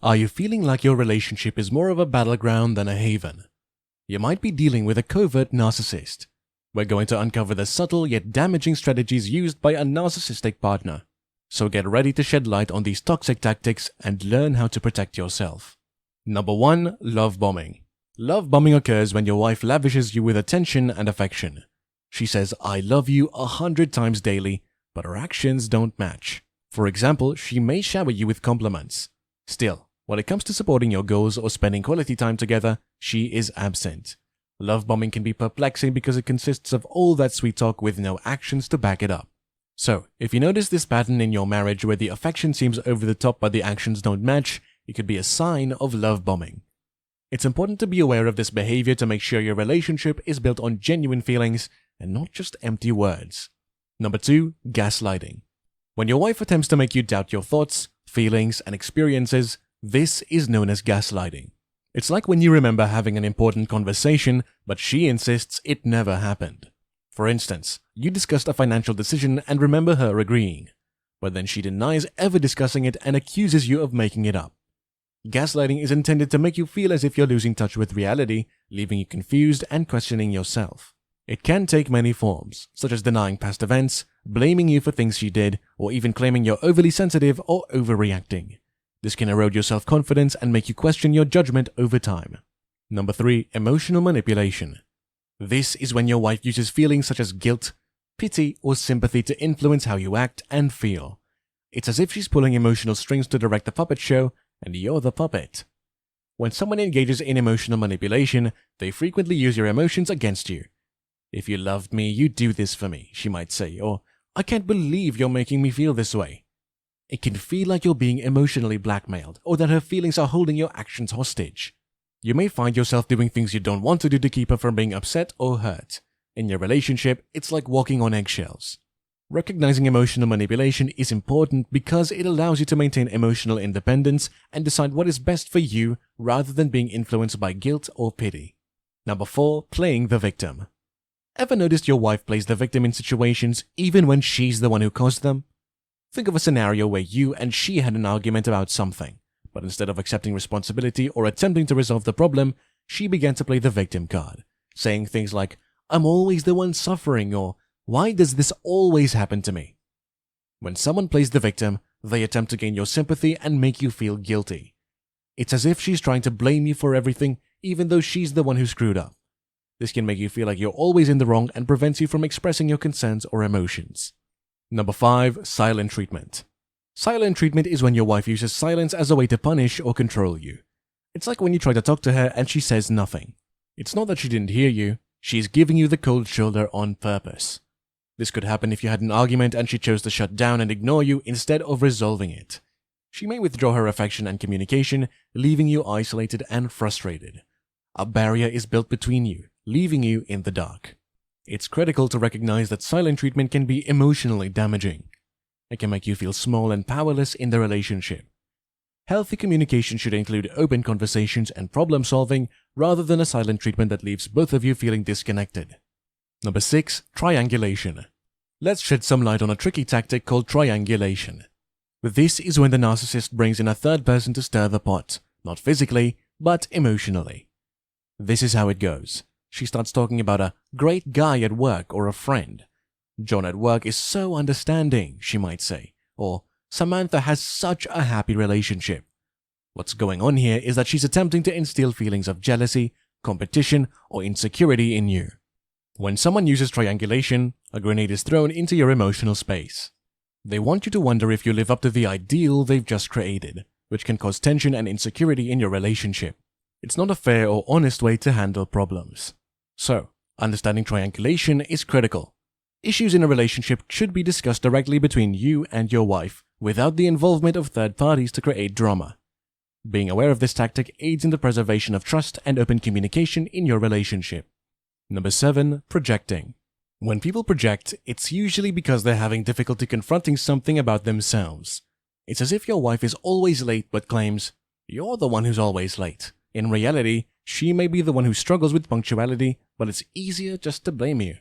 Are you feeling like your relationship is more of a battleground than a haven? You might be dealing with a covert narcissist. We're going to uncover the subtle yet damaging strategies used by a narcissistic partner. So get ready to shed light on these toxic tactics and learn how to protect yourself. Number 1. Love bombing. Love bombing occurs when your wife lavishes you with attention and affection. She says, "I love you 100 times daily," but her actions don't match. For example, she may shower you with compliments. Still, when it comes to supporting your goals or spending quality time together, she is absent. Love bombing can be perplexing because it consists of all that sweet talk with no actions to back it up. So, if you notice this pattern in your marriage where the affection seems over the top but the actions don't match, it could be a sign of love bombing. It's important to be aware of this behavior to make sure your relationship is built on genuine feelings and not just empty words. Number 2. Gaslighting. When your wife attempts to make you doubt your thoughts, feelings, and experiences, this is known as gaslighting. It's like when you remember having an important conversation, but she insists it never happened. For instance, you discussed a financial decision and remember her agreeing, but then she denies ever discussing it and accuses you of making it up. Gaslighting is intended to make you feel as if you're losing touch with reality, leaving you confused and questioning yourself. It can take many forms, such as denying past events, blaming you for things she did, or even claiming you're overly sensitive or overreacting. This can erode your self-confidence and make you question your judgment over time. Number 3. Emotional manipulation. This is when your wife uses feelings such as guilt, pity, or sympathy to influence how you act and feel. It's as if she's pulling emotional strings to direct the puppet show, and you're the puppet. When someone engages in emotional manipulation, they frequently use your emotions against you. "If you loved me, you'd do this for me," she might say, or "I can't believe you're making me feel this way." It can feel like you're being emotionally blackmailed, or that her feelings are holding your actions hostage. You may find yourself doing things you don't want to do to keep her from being upset or hurt. In your relationship, it's like walking on eggshells. Recognizing emotional manipulation is important because it allows you to maintain emotional independence and decide what is best for you rather than being influenced by guilt or pity. Number 4. Playing the victim. Ever noticed your wife plays the victim in situations even when she's the one who caused them? Think of a scenario where you and she had an argument about something, but instead of accepting responsibility or attempting to resolve the problem, she began to play the victim card, saying things like, "I'm always the one suffering," or "Why does this always happen to me?" When someone plays the victim, they attempt to gain your sympathy and make you feel guilty. It's as if she's trying to blame you for everything, even though she's the one who screwed up. This can make you feel like you're always in the wrong and prevents you from expressing your concerns or emotions. Number 5. Silent treatment. Silent treatment is when your wife uses silence as a way to punish or control you. It's like when you try to talk to her and she says nothing. It's not that she didn't hear you, she's giving you the cold shoulder on purpose. This could happen if you had an argument and she chose to shut down and ignore you instead of resolving it. She may withdraw her affection and communication, leaving you isolated and frustrated. A barrier is built between you, leaving you in the dark. It's critical to recognize that silent treatment can be emotionally damaging. It can make you feel small and powerless in the relationship. Healthy communication should include open conversations and problem solving rather than a silent treatment that leaves both of you feeling disconnected. Number 6. Triangulation. Let's shed some light on a tricky tactic called triangulation. This is when the narcissist brings in a third person to stir the pot, not physically, but emotionally. This is how it goes. She starts talking about a great guy at work or a friend. "John at work is so understanding," she might say, or "Samantha has such a happy relationship." What's going on here is that she's attempting to instill feelings of jealousy, competition, or insecurity in you. When someone uses triangulation, a grenade is thrown into your emotional space. They want you to wonder if you live up to the ideal they've just created, which can cause tension and insecurity in your relationship. It's not a fair or honest way to handle problems. So, understanding triangulation is critical. Issues in a relationship should be discussed directly between you and your wife, without the involvement of third parties to create drama. Being aware of this tactic aids in the preservation of trust and open communication in your relationship. Number 7. Projecting. When people project, it's usually because they're having difficulty confronting something about themselves. It's as if your wife is always late but claims, "You're the one who's always late." In reality, she may be the one who struggles with punctuality, but it's easier just to blame you.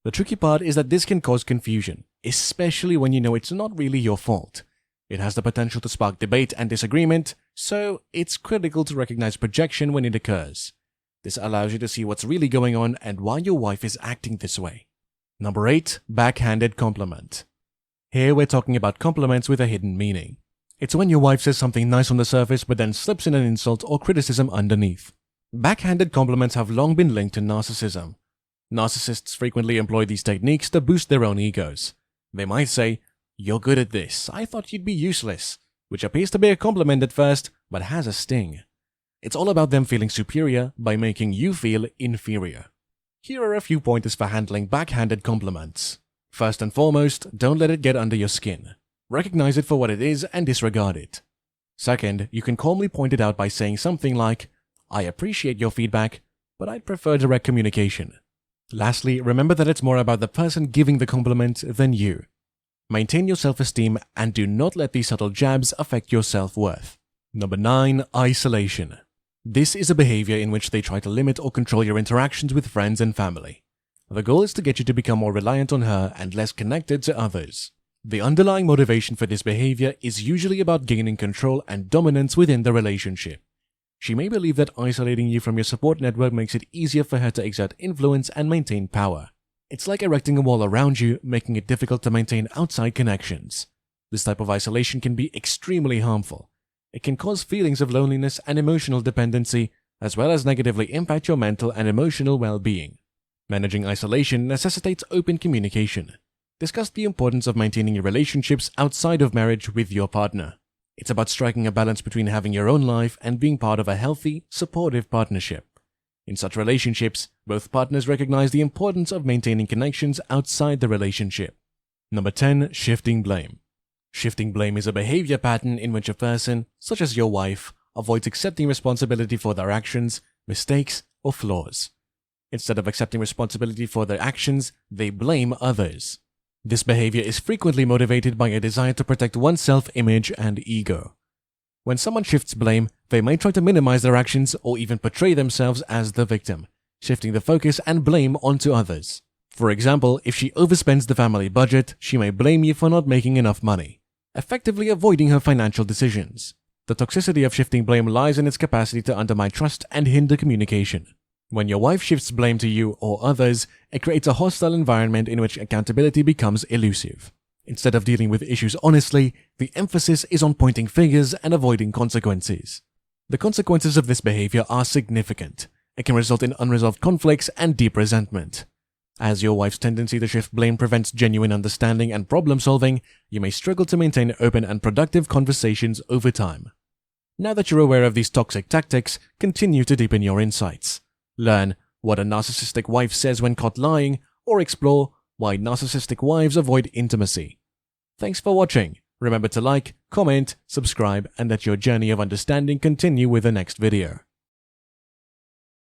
The tricky part is that this can cause confusion, especially when you know it's not really your fault. It has the potential to spark debate and disagreement, so it's critical to recognize projection when it occurs. This allows you to see what's really going on and why your wife is acting this way. Number 8. Backhanded compliment. Here we're talking about compliments with a hidden meaning. It's when your wife says something nice on the surface but then slips in an insult or criticism underneath. Backhanded compliments have long been linked to narcissism. Narcissists frequently employ these techniques to boost their own egos. They might say, "You're good at this, I thought you'd be useless," which appears to be a compliment at first, but has a sting. It's all about them feeling superior by making you feel inferior. Here are a few pointers for handling backhanded compliments. First and foremost, don't let it get under your skin. Recognize it for what it is and disregard it. Second, you can calmly point it out by saying something like, "I appreciate your feedback, but I'd prefer direct communication." Lastly, remember that it's more about the person giving the compliment than you. Maintain your self-esteem and do not let these subtle jabs affect your self-worth. Number 9. Isolation. This is a behavior in which they try to limit or control your interactions with friends and family. The goal is to get you to become more reliant on her and less connected to others. The underlying motivation for this behavior is usually about gaining control and dominance within the relationship. She may believe that isolating you from your support network makes it easier for her to exert influence and maintain power. It's like erecting a wall around you, making it difficult to maintain outside connections. This type of isolation can be extremely harmful. It can cause feelings of loneliness and emotional dependency, as well as negatively impact your mental and emotional well-being. Managing isolation necessitates open communication. Discuss the importance of maintaining your relationships outside of marriage with your partner. It's about striking a balance between having your own life and being part of a healthy, supportive partnership. In such relationships, both partners recognize the importance of maintaining connections outside the relationship. Number 10. Shifting blame. Shifting blame is a behavior pattern in which a person, such as your wife, avoids accepting responsibility for their actions, mistakes, or flaws. Instead of accepting responsibility for their actions, they blame others. This behavior is frequently motivated by a desire to protect one's self-image and ego. When someone shifts blame, they may try to minimize their actions or even portray themselves as the victim, shifting the focus and blame onto others. For example, if she overspends the family budget, she may blame you for not making enough money, effectively avoiding her financial decisions. The toxicity of shifting blame lies in its capacity to undermine trust and hinder communication. When your wife shifts blame to you or others, it creates a hostile environment in which accountability becomes elusive. Instead of dealing with issues honestly, the emphasis is on pointing fingers and avoiding consequences. The consequences of this behavior are significant. It can result in unresolved conflicts and deep resentment. As your wife's tendency to shift blame prevents genuine understanding and problem solving, you may struggle to maintain open and productive conversations over time. Now that you're aware of these toxic tactics, continue to deepen your insights. Learn what a narcissistic wife says when caught lying, or explore why narcissistic wives avoid intimacy. Thanks for watching. Remember to like, comment, subscribe, and let your journey of understanding continue with the next video.